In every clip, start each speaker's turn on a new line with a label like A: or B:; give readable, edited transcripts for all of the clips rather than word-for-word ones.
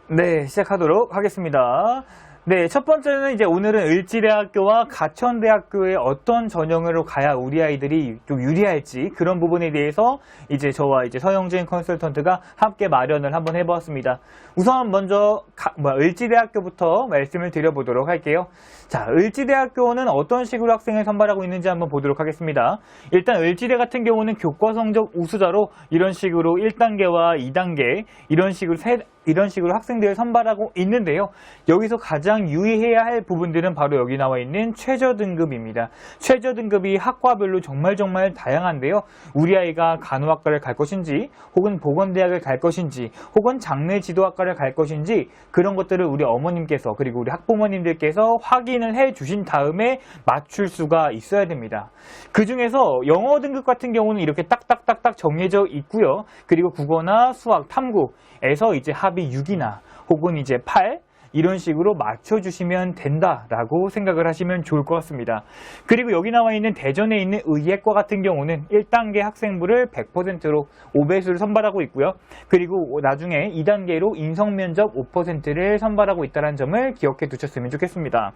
A: 네, 시작하도록 하겠습니다. 네, 첫 번째는 이제 오늘은 을지대학교와 가천대학교에 어떤 전형으로 가야 우리 아이들이 좀 유리할지 그런 부분에 대해서 이제 저와 이제 서영진 컨설턴트가 함께 마련을 한번 해보았습니다. 우선 먼저 을지대학교부터 말씀을 드려보도록 할게요. 자, 을지대학교는 어떤 식으로 학생을 선발하고 있는지 한번 보도록 하겠습니다. 일단 을지대 같은 경우는 교과 성적 우수자로 이런 식으로 1단계와 2단계 이런 식으로 학생들을 선발하고 있는데요. 여기서 가장 유의해야 할 부분들은 바로 여기 나와 있는 최저 등급입니다. 최저 등급이 학과별로 정말 다양한데요. 우리 아이가 간호학과를 갈 것인지 혹은 보건대학을 갈 것인지 혹은 장례지도학과를 갈 것인지 그런 것들을 우리 어머님께서 그리고 우리 학부모님들께서 확인을 해 주신 다음에 맞출 수가 있어야 됩니다. 그 중에서 영어 등급 같은 경우는 이렇게 딱딱딱딱 정해져 있고요. 그리고 국어나 수학, 탐구에서 이제 합이 6이나 혹은 이제 8 이런 식으로 맞춰주시면 된다라고 생각을 하시면 좋을 것 같습니다. 그리고 여기 나와 있는 대전에 있는 의예과 같은 경우는 1단계 학생부를 100%로 5배수를 선발하고 있고요. 그리고 나중에 2단계로 인성면접 5%를 선발하고 있다는 점을 기억해 두셨으면 좋겠습니다.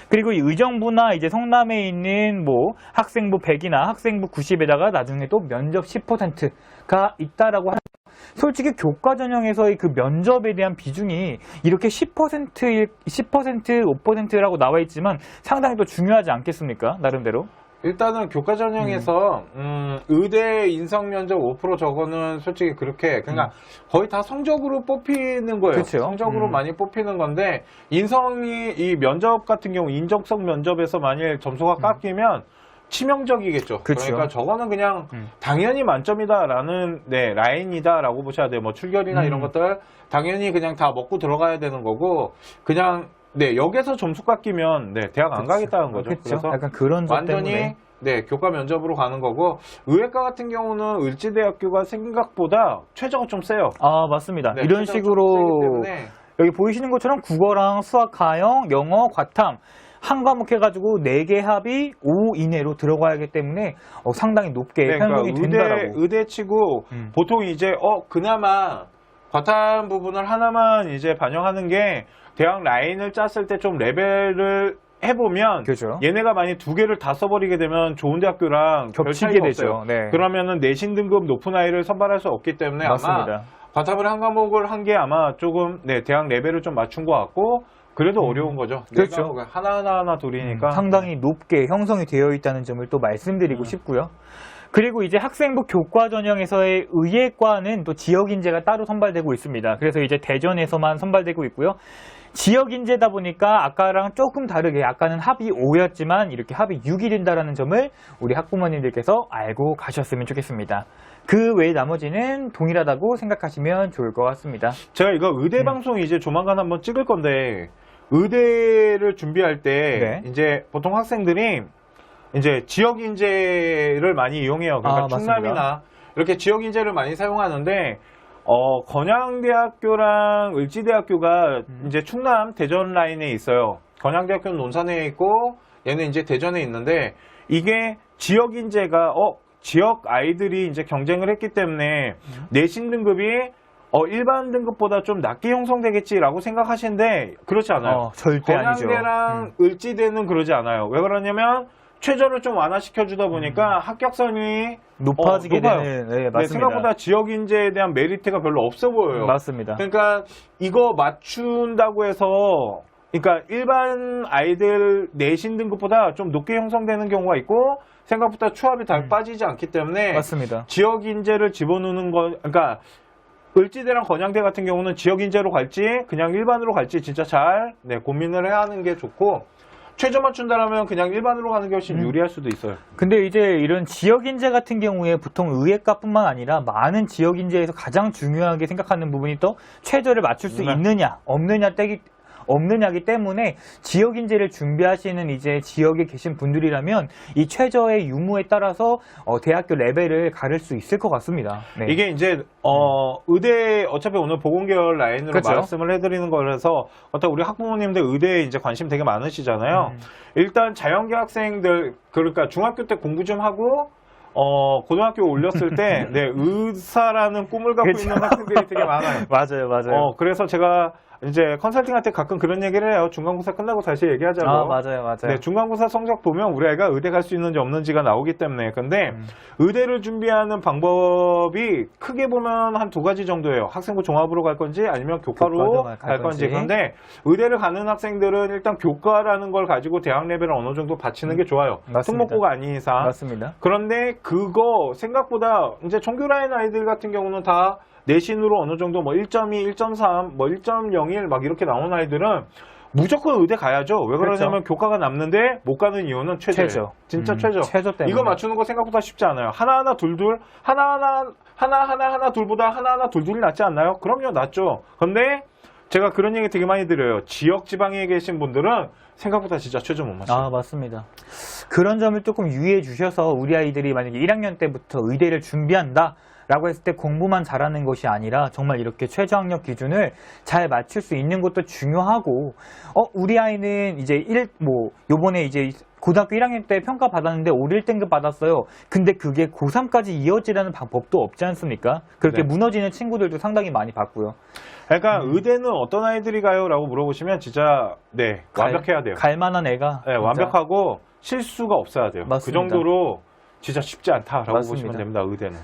A: 그리고 이 의정부나 이제 성남에 있는 학생부 100이나 학생부 90에다가 나중에 또 면접 10%가 있다라고 하는 솔직히 교과 전형에서의 그 면접에 대한 비중이 이렇게 10%, 5%라고 나와 있지만 상당히 또 중요하지 않겠습니까? 나름대로.
B: 일단은 교과 전형에서 의대 인성 면접 5% 저거는 솔직히 그렇게 그러니까 거의 다 성적으로 뽑히는 거예요.
A: 그쵸?
B: 성적으로 많이 뽑히는 건데 인성이 이 면접 같은 경우 인적성 면접에서 만일 점수가 깎이면 치명적이겠죠.
A: 그쵸.
B: 그러니까 저거는 그냥 당연히 만점이다라는 라인이다라고 보셔야 돼요. 뭐 출결이나 이런 것들 당연히 그냥 다 먹고 들어가야 되는 거고 그냥 여기서 점수 깎이면 대학 안 가겠다는 거죠.
A: 그쵸?
B: 그래서
A: 약간 그런 점
B: 완전히
A: 때문에.
B: 교과 면접으로 가는 거고 의예과 같은 경우는 을지대학교가 생각보다 최저가 좀 세요.
A: 아, 맞습니다. 이런
B: 최저가 좀
A: 식으로
B: 세기 때문에
A: 여기 보이시는 것처럼 국어랑 수학, 가형, 영어, 과탐 한 과목 해가지고 4개 합이 5 이내로 들어가야 하기 때문에 상당히 높게 편성이 된다라고.
B: 의대치고 보통 이제 그나마 과탐 부분을 하나만 이제 반영하는 게 대학 라인을 짰을 때 좀 레벨을 해보면
A: 그죠.
B: 얘네가 만약 2개를 다 써버리게 되면 좋은 대학교랑 별
A: 겹치게
B: 차이가
A: 되죠.
B: 없어요.
A: 네.
B: 그러면은 내신 등급 높은 아이를 선발할 수 없기 때문에
A: 맞습니다.
B: 아마 과탐을 한 과목을 한 게 아마 조금 대학 레벨을 좀 맞춘 것 같고 그래도 어려운 거죠.
A: 그렇죠.
B: 하나 둘이니까
A: 상당히 높게 형성이 되어 있다는 점을 또 말씀드리고 싶고요. 그리고 이제 학생부 교과 전형에서의 의예과는 또 지역 인재가 따로 선발되고 있습니다. 그래서 이제 대전에서만 선발되고 있고요. 지역 인재다 보니까 아까랑 조금 다르게 아까는 합이 5였지만 이렇게 합이 6이 된다는 점을 우리 학부모님들께서 알고 가셨으면 좋겠습니다. 그 외에 나머지는 동일하다고 생각하시면 좋을 것 같습니다.
B: 제가 이거 의대 방송 이제 조만간 한번 찍을 건데 의대를 준비할 때 이제 보통 학생들이 이제 지역 인재를 많이 이용해요. 그러니까 충남이나 이렇게 지역 인재를 많이 사용하는데 건양대학교랑 을지대학교가 이제 충남 대전 라인에 있어요. 건양대학교는 논산에 있고 얘는 이제 대전에 있는데 이게 지역 인재가 지역 아이들이 이제 경쟁을 했기 때문에 내신 등급이 일반 등급보다 좀 낮게 형성되겠지라고 생각하시는데 그렇지 않아요.
A: 절대 아니죠.
B: 건양대랑 을지대는 그러지 않아요. 왜 그러냐면 최저를 좀 완화시켜 주다 보니까 합격선이
A: 높아지게
B: 높아요.
A: 되는 맞습니다.
B: 생각보다 지역 인재에 대한 메리트가 별로 없어 보여요.
A: 맞습니다.
B: 그러니까 이거 맞춘다고 해서 그러니까 일반 아이들 내신 등급보다 좀 높게 형성되는 경우가 있고 생각보다 추합이 다 빠지지 않기 때문에
A: 맞습니다.
B: 지역 인재를 집어넣는 거 그러니까 을지대랑 건양대 같은 경우는 지역 인재로 갈지 그냥 일반으로 갈지 진짜 잘 고민을 해야 하는 게 좋고 최저 맞춘다라면 그냥 일반으로 가는 게 훨씬 유리할 수도 있어요.
A: 근데 이제 이런 지역 인재 같은 경우에 보통 의예과뿐만 아니라 많은 지역 인재에서 가장 중요하게 생각하는 부분이 또 최저를 맞출 수 있느냐 없느냐기 때문에 지역 인재를 준비하시는 이제 지역에 계신 분들이라면 이 최저의 유무에 따라서 대학교 레벨을 가를 수 있을 것 같습니다.
B: 이게 이제 의대 어차피 오늘 보건계열 라인으로
A: 그렇죠.
B: 말씀을 해드리는 거라서 어떤 우리 학부모님들 의대에 이제 관심 되게 많으시잖아요. 일단 자연계 학생들 그러니까 중학교 때 공부 좀 하고 고등학교 올렸을 때 의사라는 꿈을 갖고 있는 학생들이 되게 많아요.
A: 맞아요.
B: 그래서 제가 이제 컨설팅할 때 가끔 그런 얘기를 해요. 중간고사 끝나고 다시 얘기하자고.
A: 아, 맞아요.
B: 네, 중간고사 성적 보면 우리 아이가 의대 갈 수 있는지 없는지가 나오기 때문에. 근데 의대를 준비하는 방법이 크게 보면 한 두 가지 정도예요. 학생부 종합으로 갈 건지 아니면 교과로 갈 건지. 그런데 의대를 가는 학생들은 일단 교과라는 걸 가지고 대학 레벨을 어느 정도 받치는 게 좋아요.
A: 맞습니다.
B: 특목고가 아닌 이상.
A: 맞습니다.
B: 그런데 그거 생각보다 이제 청교 라인 아이들 같은 경우는 다 내신으로 어느 정도 뭐 1.2, 1.3, 뭐 1.01 막 이렇게 나온 아이들은 무조건 의대 가야죠. 왜 그러냐면
A: 그렇죠.
B: 교과가 남는데 못 가는 이유는 최저예요.
A: 최저.
B: 진짜 최저.
A: 최저 때문에.
B: 이거 맞추는 거 생각보다 쉽지 않아요. 하나하나 둘둘, 하나하나 둘보다 하나하나 둘둘이 낫지 않나요? 그럼요, 낫죠. 근데 제가 그런 얘기 되게 많이 드려요. 지역 지방에 계신 분들은 생각보다 진짜 최저 못 맞춰요.
A: 아, 맞습니다. 그런 점을 조금 유의해 주셔서 우리 아이들이 만약에 1학년 때부터 의대를 준비한다 라고 했을 때 공부만 잘하는 것이 아니라 정말 이렇게 최저학력 기준을 잘 맞출 수 있는 것도 중요하고, 우리 아이는 이제 요번에 이제 고등학교 1학년 때 평가 받았는데 5, 1등급 받았어요. 근데 그게 고3까지 이어지라는 방법도 없지 않습니까? 그렇게
B: 네.
A: 무너지는 친구들도 상당히 많이 봤고요.
B: 그러니까 의대는 어떤 아이들이 가요? 라고 물어보시면 진짜 완벽해야 돼요.
A: 갈 만한 애가.
B: 네,
A: 진짜.
B: 완벽하고 실수가 없어야 돼요.
A: 맞습니다.
B: 그 정도로 진짜 쉽지 않다라고
A: 맞습니다.
B: 보시면 됩니다. 의대는.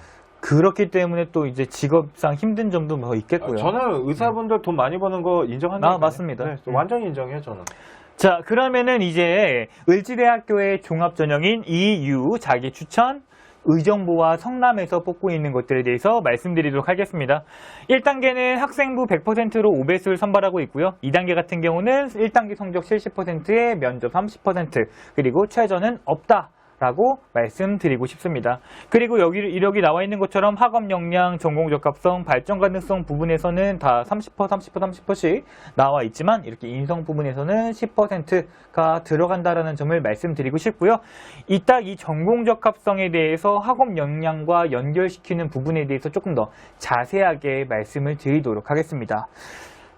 A: 그렇기 때문에 또 이제 직업상 힘든 점도 더 있겠고요.
B: 저는 의사분들 돈 많이 버는 거 인정한다.
A: 맞습니다.
B: 네, 완전히 인정해요, 저는.
A: 자, 그러면은 이제 을지대학교의 종합전형인 EU 자기 추천 의정부와 성남에서 뽑고 있는 것들에 대해서 말씀드리도록 하겠습니다. 1단계는 학생부 100%로 5배수를 선발하고 있고요. 2단계 같은 경우는 1단계 성적 70%에 면접 30% 그리고 최저는 없다. 라고 말씀드리고 싶습니다. 그리고 여기 나와 있는 것처럼 학업 역량, 전공 적합성, 발전 가능성 부분에서는 다 30%씩 나와 있지만 이렇게 인성 부분에서는 10%가 들어간다라는 점을 말씀드리고 싶고요. 이따 이 전공 적합성에 대해서 학업 역량과 연결시키는 부분에 대해서 조금 더 자세하게 말씀을 드리도록 하겠습니다.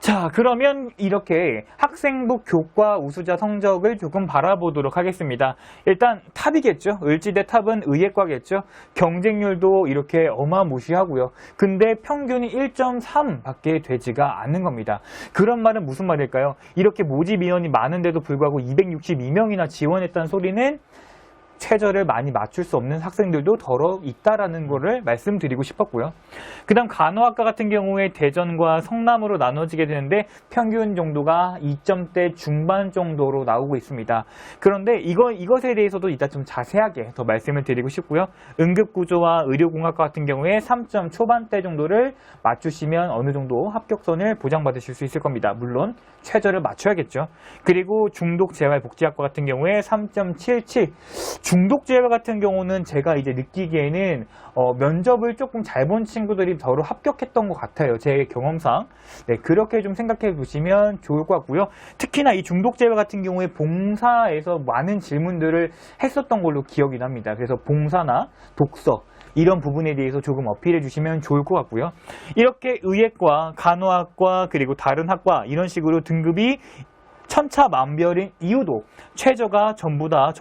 A: 자, 그러면 이렇게 학생부 교과 우수자 성적을 조금 바라보도록 하겠습니다. 일단 탑이겠죠. 을지대 탑은 의예과겠죠. 경쟁률도 이렇게 어마무시하고요. 근데 평균이 1.3 밖에 되지가 않는 겁니다. 그런 말은 무슨 말일까요? 이렇게 모집 인원이 많은데도 불구하고 262명이나 지원했다는 소리는 최저를 많이 맞출 수 없는 학생들도 더러 있다라는 거를 말씀드리고 싶었고요. 그 다음 간호학과 같은 경우에 대전과 성남으로 나눠지게 되는데 평균 정도가 2점대 중반 정도로 나오고 있습니다. 그런데 이것에 대해서도 이따 좀 자세하게 더 말씀을 드리고 싶고요. 응급구조와 의료공학과 같은 경우에 3점 초반대 정도를 맞추시면 어느 정도 합격선을 보장받으실 수 있을 겁니다. 물론 최저를 맞춰야겠죠. 그리고 중독재활복지학과 같은 경우에 3.77 중독재활 같은 경우는 제가 이제 느끼기에는 면접을 조금 잘 본 친구들이 더러 합격했던 것 같아요. 제 경험상. 네, 그렇게 좀 생각해 보시면 좋을 것 같고요. 특히나 이 중독재활 같은 경우에 봉사에서 많은 질문들을 했었던 걸로 기억이 납니다. 그래서 봉사나 독서 이런 부분에 대해서 조금 어필해 주시면 좋을 것 같고요. 이렇게 의예과, 간호학과, 그리고 다른 학과 이런 식으로 등급이 천차만별인 이유도 최저가 전부 다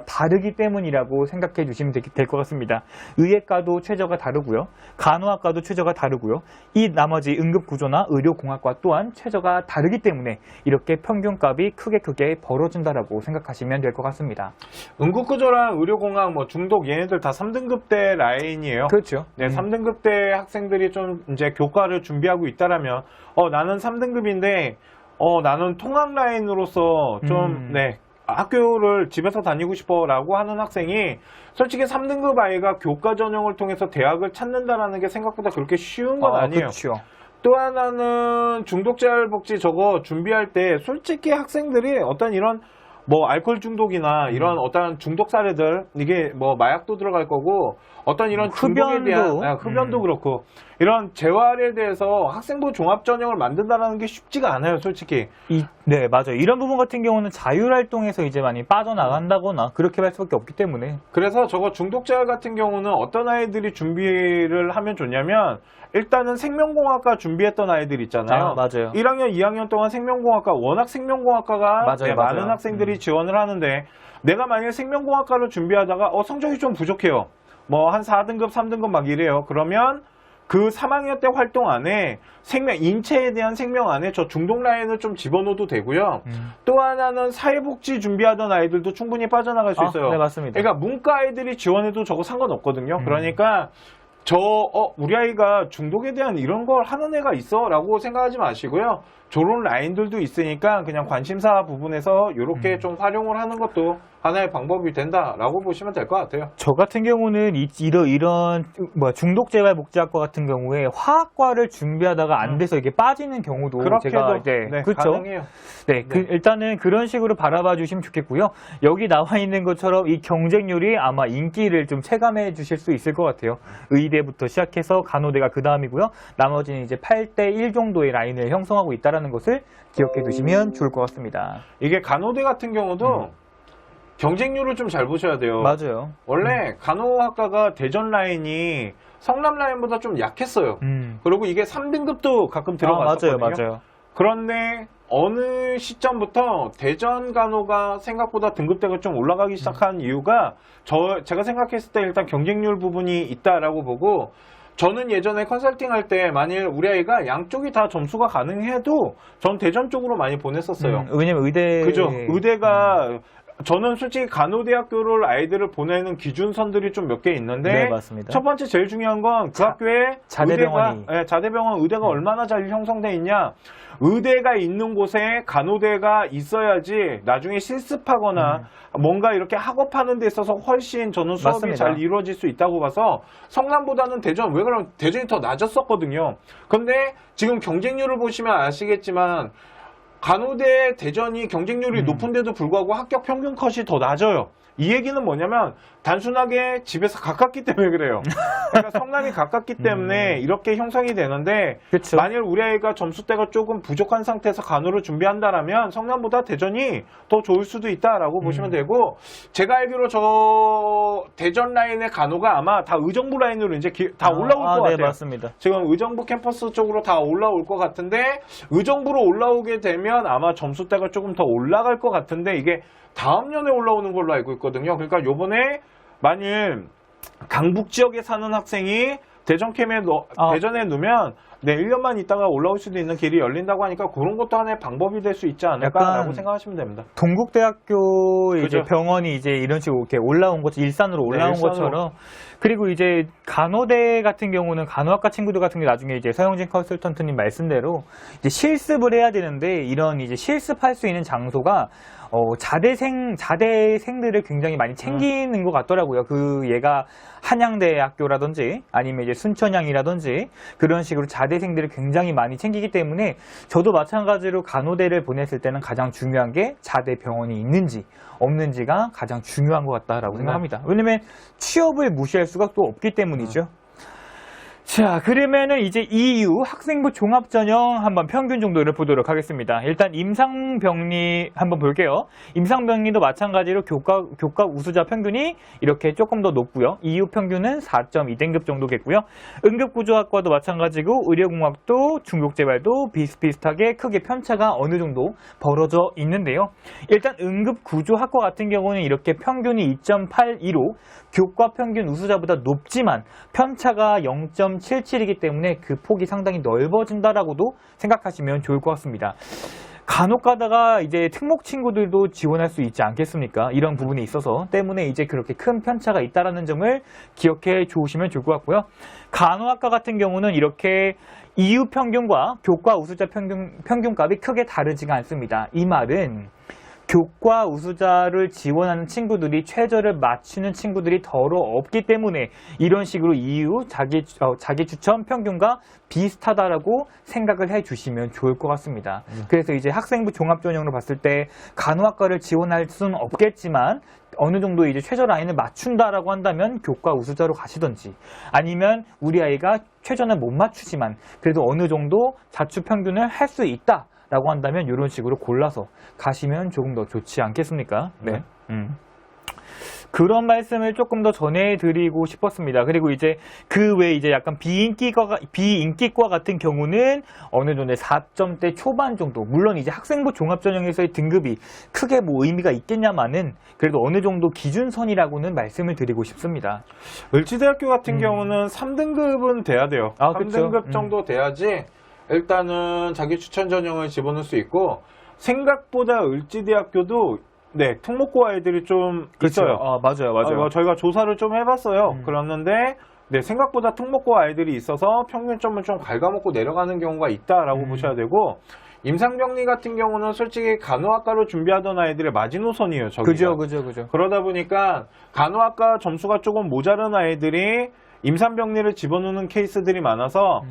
A: 다르기 때문이라고 생각해 주시면 될 것 같습니다. 의예과도 최저가 다르고요. 간호학과도 최저가 다르고요. 이 나머지 응급구조나 의료공학과 또한 최저가 다르기 때문에 이렇게 평균값이 크게 벌어진다라고 생각하시면 될 것 같습니다.
B: 응급구조랑 의료공학, 중독 얘네들 다 3등급대 라인이에요.
A: 그렇죠.
B: 네, 3등급대 학생들이 좀 이제 교과를 준비하고 있다라면 나는 3등급인데 나는 통학 라인으로서 좀 학교를 집에서 다니고 싶어라고 하는 학생이 솔직히 3등급 아이가 교과 전형을 통해서 대학을 찾는다라는 게 생각보다 그렇게 쉬운 건 아니에요.
A: 그렇죠.
B: 또 하나는 중독재활복지 저거 준비할 때 솔직히 학생들이 어떤 이런 알코올 중독이나 이런 어떤 중독 사례들 이게 마약도 들어갈 거고 어떤 이런 중독에 대한 흡연도 그렇고 이런 재활에 대해서 학생부 종합 전형을 만든다는 게 쉽지가 않아요, 솔직히.
A: 네, 맞아요. 이런 부분 같은 경우는 자율활동에서 이제 많이 빠져나간다거나 그렇게 할 수밖에 없기 때문에.
B: 그래서 저거 중독재활 같은 경우는 어떤 아이들이 준비를 하면 좋냐면 일단은 생명공학과 준비했던 아이들 있잖아요.
A: 맞아요.
B: 1학년, 2학년 동안 생명공학과, 워낙 생명공학과가
A: 맞아요.
B: 많은 학생들이 지원을 하는데 내가 만약에 생명공학과를 준비하다가 성적이 좀 부족해요. 한 4등급, 3등급 막 이래요. 그러면 그 3학년 때 활동 안에 인체에 대한 생명 안에 저 중독 라인을 좀 집어넣어도 되고요. 또 하나는 사회복지 준비하던 아이들도 충분히 빠져나갈 수 있어요.
A: 네, 맞습니다.
B: 그러니까 문과 아이들이 지원해도 저거 상관없거든요. 그러니까 우리 아이가 중독에 대한 이런 걸 하는 애가 있어 라고 생각하지 마시고요. 저런 라인들도 있으니까 그냥 관심사 부분에서 이렇게 좀 활용을 하는 것도 하나의 방법이 된다라고 보시면 될 것 같아요.
A: 저 같은 경우는 이런 중독재활복지학과 같은 경우에 화학과를 준비하다가 안 돼서 이게 빠지는 경우도 제가 그렇죠.
B: 가능해요.
A: 네, 일단은 그런 식으로 바라봐 주시면 좋겠고요. 여기 나와 있는 것처럼 이 경쟁률이 아마 인기를 좀 체감해 주실 수 있을 것 같아요. 의대부터 시작해서 간호대가 그 다음이고요. 나머지는 이제 8대1 정도의 라인을 형성하고 있다는 것을 기억해 두시면 좋을 것 같습니다.
B: 이게 간호대 같은 경우도 경쟁률을 좀 잘 보셔야 돼요.
A: 맞아요.
B: 원래 간호학과가 대전 라인이 성남 라인보다 좀 약했어요. 그리고 이게 3등급도 가끔 들어갔었거든요.
A: 맞아요.
B: 그런데 어느 시점부터 대전 간호가 생각보다 등급대가 좀 올라가기 시작한 이유가 제가 생각했을 때 일단 경쟁률 부분이 있다라고 보고, 저는 예전에 컨설팅 할 때 만일 우리 아이가 양쪽이 다 점수가 가능해도 전 대전 쪽으로 많이 보냈었어요.
A: 왜냐면
B: 그죠? 의대가 저는 솔직히 간호대학교를 아이들을 보내는 기준선들이 좀 몇 개 있는데,
A: 네, 맞습니다.
B: 첫 번째 제일 중요한 건 그 학교에 자대병원 의대가 얼마나 잘 형성돼 있냐. 의대가 있는 곳에 간호대가 있어야지 나중에 실습하거나 뭔가 이렇게 학업하는 데 있어서 훨씬 저는 수업이
A: 맞습니다.
B: 잘 이루어질 수 있다고 봐서 성남보다는 대전, 왜 그러면 대전이 더 낮았었거든요. 근데 지금 경쟁률을 보시면 아시겠지만 간호대 대전이 경쟁률이 높은데도 불구하고 합격 평균 컷이 더 낮아요. 이 얘기는 뭐냐면 단순하게 집에서 가깝기 때문에 그래요. 그러니까 성남이 가깝기 때문에 이렇게 형성이 되는데,
A: 그쵸.
B: 만일 우리 아이가 점수대가 조금 부족한 상태에서 간호를 준비한다라면 성남보다 대전이 더 좋을 수도 있다라고 보시면 되고, 제가 알기로 저 대전 라인의 간호가 아마 다 의정부 라인으로 이제 다 올라올 것 같아요.
A: 네, 맞습니다.
B: 지금 의정부 캠퍼스 쪽으로 다 올라올 것 같은데, 의정부로 올라오게 되면 아마 점수대가 조금 더 올라갈 것 같은데, 이게 다음 년에 올라오는 걸로 알고 있거든요. 그러니까 요번에 만일 강북 지역에 사는 학생이 대전에 놓으면 1년만 있다가 올라올 수도 있는 길이 열린다고 하니까 그런 것도 하나의 방법이 될 수 있지 않을까라고 생각하시면 됩니다.
A: 동국대학교 이제
B: 그죠?
A: 병원이 이제 이런 식으로 이렇게 올라온 것, 일산으로 올라온 것처럼, 그리고 이제 간호대 같은 경우는 간호학과 친구들 같은 게 나중에 이제 서영진 컨설턴트님 말씀대로 이제 실습을 해야 되는데, 이런 이제 실습할 수 있는 장소가 자대생들을 굉장히 많이 챙기는 것 같더라고요. 얘가 한양대학교라든지 아니면 이제 순천향이라든지 그런 식으로 자대생들을 굉장히 많이 챙기기 때문에, 저도 마찬가지로 간호대를 보냈을 때는 가장 중요한 게 자대병원이 있는지 없는지가 가장 중요한 것 같다라고 생각합니다. 왜냐면 취업을 무시할 수가 또 없기 때문이죠. 자, 그러면은 이제 EU 학생부 종합전형 한번 평균 정도를 보도록 하겠습니다. 일단 임상병리 한번 볼게요. 임상병리도 마찬가지로 교과 우수자 평균이 이렇게 조금 더 높고요. EU 평균은 4.2등급 정도겠고요. 응급구조학과도 마찬가지고 의료공학도 중국재발도 비슷비슷하게 크게 편차가 어느 정도 벌어져 있는데요. 일단 응급구조학과 같은 경우는 이렇게 평균이 2.82로 교과 평균 우수자보다 높지만 편차가 0.77이기 때문에 그 폭이 상당히 넓어진다라고도 생각하시면 좋을 것 같습니다. 간혹 가다가 이제 특목 친구들도 지원할 수 있지 않겠습니까? 이런 부분이 있어서 때문에 이제 그렇게 큰 편차가 있다라는 점을 기억해 주시면 좋을 것 같고요. 간호학과 같은 경우는 이렇게 EU 평균과 교과 우수자 평균값이 크게 다르지가 않습니다. 이 말은 교과 우수자를 지원하는 친구들이 최저를 맞추는 친구들이 더러 없기 때문에 이런 식으로 EU 자기 추천 평균과 비슷하다라고 생각을 해주시면 좋을 것 같습니다. 그래서 이제 학생부 종합전형으로 봤을 때 간호학과를 지원할 수는 없겠지만 어느 정도 이제 최저 라인을 맞춘다라고 한다면 교과 우수자로 가시던지, 아니면 우리 아이가 최저는 못 맞추지만 그래도 어느 정도 자추 평균을 할 수 있다 라고 한다면 이런 식으로 골라서 가시면 조금 더 좋지 않겠습니까? 네. 그런 말씀을 조금 더 전해드리고 싶었습니다. 그리고 이제 그 외에 이제 약간 비인기과 같은 경우는 어느 정도 4점대 초반 정도. 물론 이제 학생부 종합전형에서의 등급이 크게 뭐 의미가 있겠냐마는 그래도 어느 정도 기준선이라고는 말씀을 드리고 싶습니다.
B: 을지대학교 같은 경우는 3등급은 돼야 돼요.
A: 아, 그쵸.
B: 3등급 정도 돼야지 일단은 자기 추천 전형을 집어넣을 수 있고, 생각보다 을지대학교도 네, 특목고 아이들이 좀 있어요.
A: 아, 맞아요.
B: 저희가 조사를 좀 해봤어요. 그랬는데 네, 생각보다 특목고 아이들이 있어서 평균점을 좀 갉아먹고 내려가는 경우가 있다라고 보셔야 되고, 임상병리 같은 경우는 솔직히 간호학과로 준비하던 아이들의 마지노선이에요. 저기가.
A: 그죠.
B: 그러다 보니까 간호학과 점수가 조금 모자란 아이들이 임산병리를 집어넣는 케이스들이 많아서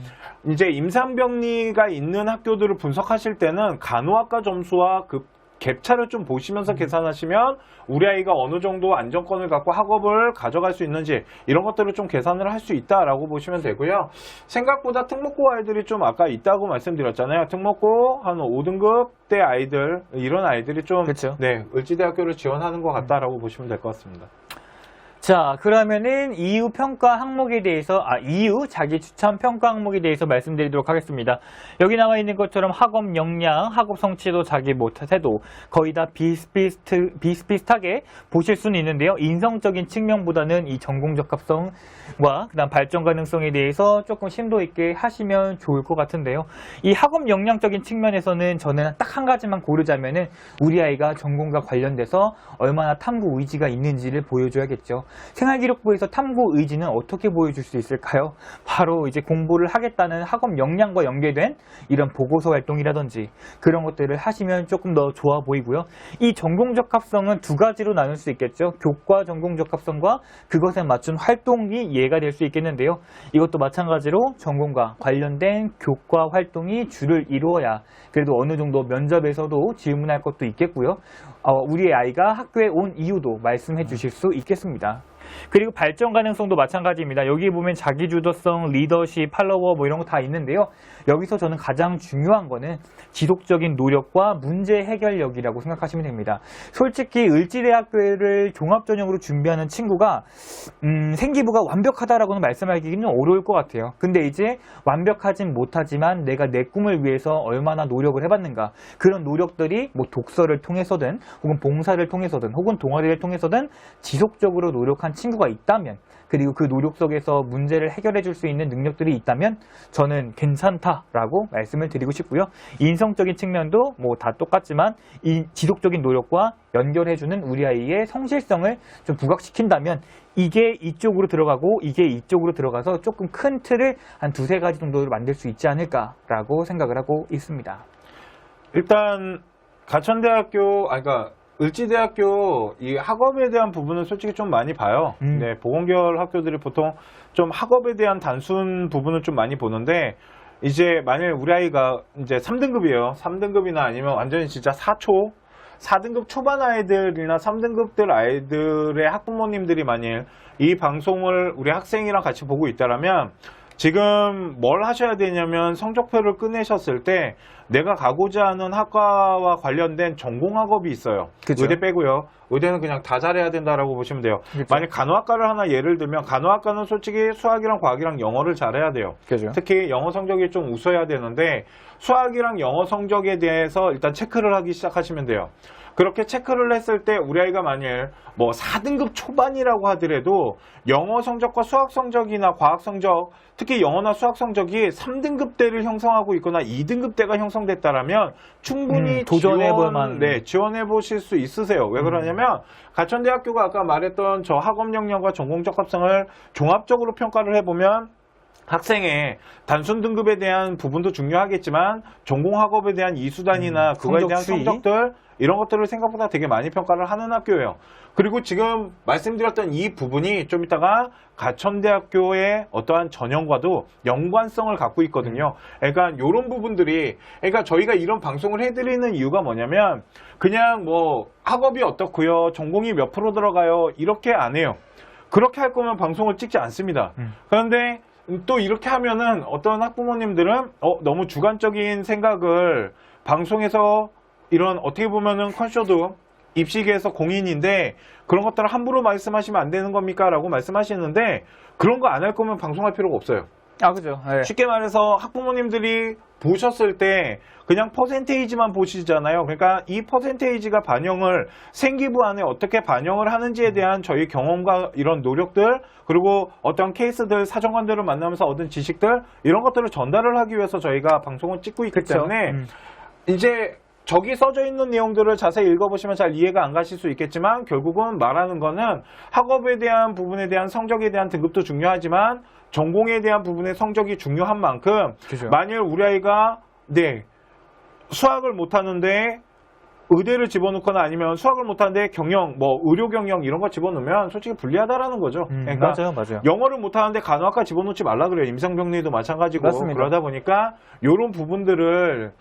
B: 이제 임산병리가 있는 학교들을 분석하실 때는 간호학과 점수와 그 갭차를 좀 보시면서 계산하시면 우리 아이가 어느 정도 안정권을 갖고 학업을 가져갈 수 있는지 이런 것들을 좀 계산을 할 수 있다라고 보시면 되고요. 생각보다 특목고 아이들이 좀 아까 있다고 말씀드렸잖아요. 특목고 한 5등급 대 아이들, 이런 아이들이 좀
A: 그쵸.
B: 네, 을지대학교를 지원하는 것 같다라고 보시면 될 것 같습니다.
A: 자, 그러면은 이후 평가 항목에 대해서, 이후 자기 추천 평가 항목에 대해서 말씀드리도록 하겠습니다. 여기 나와 있는 것처럼 학업 역량, 학업 성취도, 자기 태도 거의 다 비슷비슷하게 보실 수는 있는데요. 인성적인 측면보다는 이 전공 적합성과 그다음 발전 가능성에 대해서 조금 심도 있게 하시면 좋을 것 같은데요. 이 학업 역량적인 측면에서는 저는 딱 한 가지만 고르자면은 우리 아이가 전공과 관련돼서 얼마나 탐구 의지가 있는지를 보여줘야겠죠. 생활기록부에서 탐구 의지는 어떻게 보여줄 수 있을까요? 바로 이제 공부를 하겠다는 학업 역량과 연계된 이런 보고서 활동이라든지 그런 것들을 하시면 조금 더 좋아 보이고요. 이 전공 적합성은 두 가지로 나눌 수 있겠죠. 교과 전공 적합성과 그것에 맞춘 활동이 이해가 될 수 있겠는데요. 이것도 마찬가지로 전공과 관련된 교과 활동이 주를 이루어야 그래도 어느 정도 면접에서도 질문할 것도 있겠고요. 우리 아이가 학교에 온 이유도 말씀해 주실 수 있겠습니다. 그리고 발전 가능성도 마찬가지입니다. 여기 보면 자기주도성, 리더십, 팔로워 뭐 이런 거 다 있는데요. 여기서 저는 가장 중요한 거는 지속적인 노력과 문제 해결력이라고 생각하시면 됩니다. 솔직히 을지대학교를 종합전형으로 준비하는 친구가 생기부가 완벽하다라고는 말씀하기는 어려울 것 같아요. 근데 이제 완벽하진 못하지만 내가 내 꿈을 위해서 얼마나 노력을 해봤는가, 그런 노력들이 뭐 독서를 통해서든 혹은 봉사를 통해서든 혹은 동아리를 통해서든 지속적으로 노력한 친구가 있다면, 그리고 그 노력 속에서 문제를 해결해 줄 수 있는 능력들이 있다면 저는 괜찮다라고 말씀을 드리고 싶고요. 인성적인 측면도 뭐 다 똑같지만 이 지속적인 노력과 연결해주는 우리 아이의 성실성을 좀 부각시킨다면 이게 이쪽으로 들어가고 이게 이쪽으로 들어가서 조금 큰 틀을 한 두세 가지 정도로 만들 수 있지 않을까라고 생각을 하고 있습니다.
B: 일단 가천대학교, 그러니까 을지대학교 이 학업에 대한 부분은 솔직히 좀 많이 봐요. 네, 보건계열 학교들이 보통 좀 학업에 대한 단순 부분을 좀 많이 보는데, 이제 만일 우리 아이가 이제 3등급이에요. 3등급이나 아니면 완전히 진짜 4등급 초반 아이들이나 3등급들 아이들의 학부모님들이 만일 이 방송을 우리 학생이랑 같이 보고 있다라면 지금 뭘 하셔야 되냐면 성적표를 꺼내셨을 때 내가 가고자 하는 학과와 관련된 전공 학업이 있어요.
A: 그쵸.
B: 의대 빼고요. 의대는 그냥 다 잘해야 된다라고 보시면 돼요.
A: 그쵸.
B: 만약 간호학과를 하나 예를 들면 간호학과는 솔직히 수학이랑 과학이랑 영어를 잘해야 돼요.
A: 그죠?
B: 특히 영어 성적이 좀 우수해야 되는데 수학이랑 영어 성적에 대해서 일단 체크를 하기 시작하시면 돼요. 그렇게 체크를 했을 때 우리 아이가 만일 뭐 4등급 초반이라고 하더라도 영어 성적과 수학 성적이나 과학 성적, 특히 영어나 수학 성적이 3등급대를 형성하고 있거나 2등급대가 형성됐다라면 충분히 지원해 보실 수 있으세요. 왜 그러냐면 가천대학교가 아까 말했던 저 학업 역량과 전공 적합성을 종합적으로 평가를 해보면 학생의 단순 등급에 대한 부분도 중요하겠지만 전공 학업에 대한 이수단이나 그거에 대한
A: 성적 추이.
B: 성적들 이런 것들을 생각보다 되게 많이 평가를 하는 학교예요. 그리고 지금 말씀드렸던 이 부분이 좀 이따가 가천대학교의 어떠한 전형과도 연관성을 갖고 있거든요. 그러니까 이런 부분들이, 그러니까 저희가 이런 방송을 해드리는 이유가 뭐냐면 그냥 뭐 학업이 어떻고요, 전공이 몇 프로 들어가요 이렇게 안 해요. 그렇게 할 거면 방송을 찍지 않습니다. 그런데 또 이렇게 하면은 어떤 학부모님들은 너무 주관적인 생각을 방송에서 이런 어떻게 보면은 컨쇼도 입시계에서 공인인데 그런 것들을 함부로 말씀하시면 안 되는 겁니까? 라고 말씀하시는데 그런 거 안 할 거면 방송할 필요가 없어요.
A: 아, 그죠. 네.
B: 쉽게 말해서 학부모님들이 보셨을 때 그냥 퍼센테이지만 보시잖아요. 그러니까 이 퍼센테이지가 반영을 생기부 안에 어떻게 반영을 하는지에 대한 저희 경험과 이런 노력들 그리고 어떤 케이스들 사정관들을 만나면서 얻은 지식들 이런 것들을 전달을 하기 위해서 저희가 방송을 찍고 있기
A: 그쵸.
B: 때문에 이제 저기 써져 있는 내용들을 자세히 읽어보시면 잘 이해가 안 가실 수 있겠지만 결국은 말하는 거는 학업에 대한 부분에 대한 성적에 대한 등급도 중요하지만 전공에 대한 부분의 성적이 중요한 만큼
A: 그죠.
B: 만일 우리 아이가 수학을 못하는데 의대를 집어넣거나 아니면 수학을 못하는데 경영, 뭐 의료 경영 이런 거 집어넣으면 솔직히 불리하다라는 거죠. 그러니까
A: 맞아요.
B: 영어를 못하는데 간호학과 집어넣지 말라 그래요. 임상병리도 마찬가지고
A: 맞습니다.
B: 그러다 보니까 이런 부분들을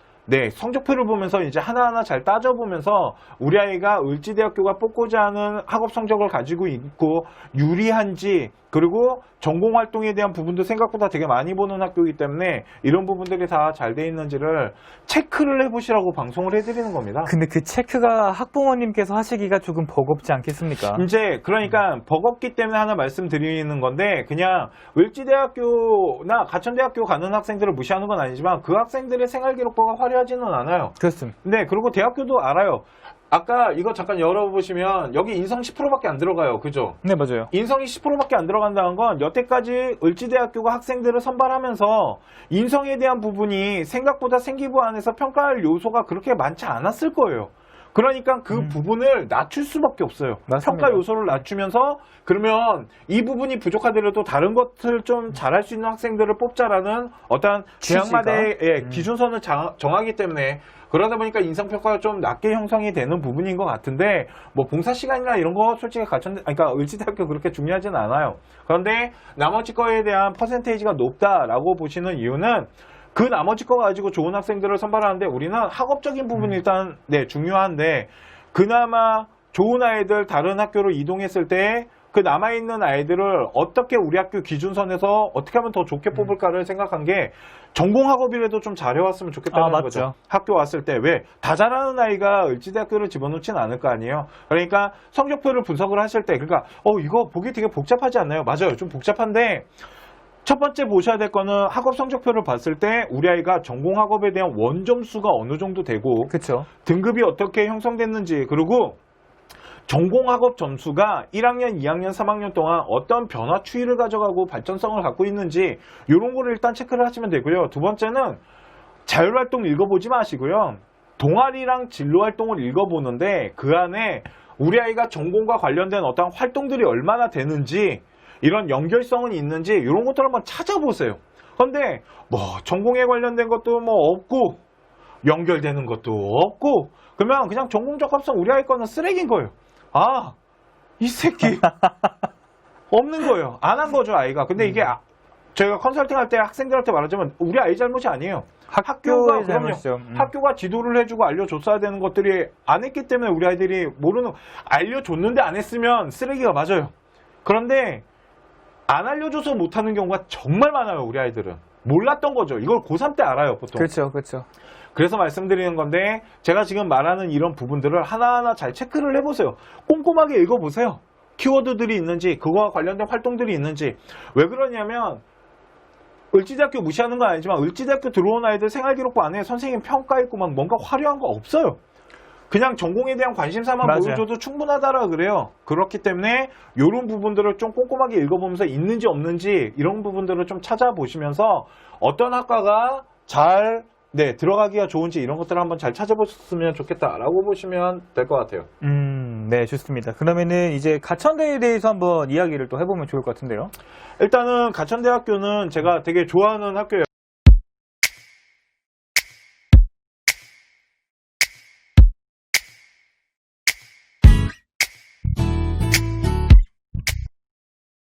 B: 성적표를 보면서 이제 하나하나 잘 따져보면서 우리 아이가 을지대학교가 뽑고자 하는 학업 성적을 가지고 있고 유리한지 그리고 전공 활동에 대한 부분도 생각보다 되게 많이 보는 학교이기 때문에 이런 부분들이 다 잘 돼 있는지를 체크를 해보시라고 방송을 해드리는 겁니다.
A: 근데 그 체크가 학부모님께서 하시기가 조금 버겁지 않겠습니까?
B: 이제 그러니까 버겁기 때문에 하나 말씀드리는 건데 그냥 을지대학교나 가천대학교 가는 학생들을 무시하는 건 아니지만 그 학생들의 생활기록부가 화려하지는 않아요.
A: 그렇습니다.
B: 네, 그리고 대학교도 알아요. 아까 이거 잠깐 열어보시면 여기 인성 10%밖에 안 들어가요. 그죠?
A: 네, 맞아요.
B: 인성이 10%밖에 안 들어간다는 건 여태까지 을지대학교가 학생들을 선발하면서 인성에 대한 부분이 생각보다 생기부 안에서 평가할 요소가 그렇게 많지 않았을 거예요. 그러니까 그 부분을 낮출 수밖에 없어요.
A: 맞습니다.
B: 평가 요소를 낮추면서 그러면 이 부분이 부족하더라도 다른 것을 좀 잘할 수 있는 학생들을 뽑자라는 어떤 지역마다의 기준선을 정하기 때문에 그러다 보니까 인성평가가 좀 낮게 형성이 되는 부분인 것 같은데 뭐 봉사 시간이나 이런 거 솔직히 그러니까 을지대학교 그렇게 중요하진 않아요. 그런데 나머지 거에 대한 퍼센테이지가 높다라고 보시는 이유는 그 나머지 거 가지고 좋은 학생들을 선발하는데 우리는 학업적인 부분이 일단 중요한데 그나마 좋은 아이들 다른 학교로 이동했을 때 그 남아있는 아이들을 어떻게 우리 학교 기준선에서 어떻게 하면 더 좋게 뽑을까를 생각한 게 전공 학업이라도 좀 잘해왔으면 좋겠다는
A: 맞죠.
B: 거죠. 학교 왔을 때 왜 다 잘하는 아이가 을지대학교를 집어넣지는 않을 거 아니에요. 그러니까 성적표를 분석을 하실 때 그러니까 이거 보기 되게 복잡하지 않나요? 맞아요. 좀 복잡한데 첫 번째 보셔야 될 거는 학업 성적표를 봤을 때 우리 아이가 전공 학업에 대한 원점수가 어느 정도 되고
A: 그렇죠.
B: 등급이 어떻게 형성됐는지 그리고 전공학업 점수가 1학년, 2학년, 3학년 동안 어떤 변화 추이를 가져가고 발전성을 갖고 있는지 이런 거를 일단 체크를 하시면 되고요. 두 번째는 자율활동 읽어보지 마시고요. 동아리랑 진로활동을 읽어보는데 그 안에 우리 아이가 전공과 관련된 어떤 활동들이 얼마나 되는지 이런 연결성은 있는지 이런 것들 한번 찾아보세요. 그런데 뭐 전공에 관련된 것도 뭐 없고 연결되는 것도 없고 그러면 그냥 전공 적합성 우리 아이 거는 쓰레기인 거예요. 이 새끼 없는 거예요. 안 한 거죠 아이가. 근데 이게 저희가 컨설팅 할 때 학생들한테 말하자면 우리 아이 잘못이 아니에요.
A: 학교의
B: 그럼요.
A: 잘못이죠.
B: 학교가 지도를 해주고 알려줬어야 되는 것들이 안 했기 때문에 우리 아이들이 알려줬는데 안 했으면 쓰레기가 맞아요. 그런데 안 알려줘서 못하는 경우가 정말 많아요. 우리 아이들은 몰랐던 거죠. 이걸 고3 때 알아요 보통.
A: 그렇죠.
B: 그래서 말씀드리는 건데 제가 지금 말하는 이런 부분들을 하나하나 잘 체크를 해보세요. 꼼꼼하게 읽어보세요. 키워드들이 있는지 그거와 관련된 활동들이 있는지. 왜 그러냐면 을지대학교 무시하는 건 아니지만 을지대학교 들어온 아이들 생활기록부 안에 선생님 평가 있고 막 뭔가 화려한 거 없어요. 그냥 전공에 대한 관심사만
A: 맞아요.
B: 보여줘도 충분하다라 그래요. 그렇기 때문에 이런 부분들을 좀 꼼꼼하게 읽어보면서 있는지 없는지 이런 부분들을 좀 찾아보시면서 어떤 학과가 잘 들어가기가 좋은지 이런 것들을 한번 잘 찾아보셨으면 좋겠다라고 보시면 될 것 같아요.
A: 네, 좋습니다. 그러면은 이제 가천대에 대해서 한번 이야기를 또 해보면 좋을 것 같은데요.
B: 일단은 가천대학교는 제가 되게 좋아하는 학교예요.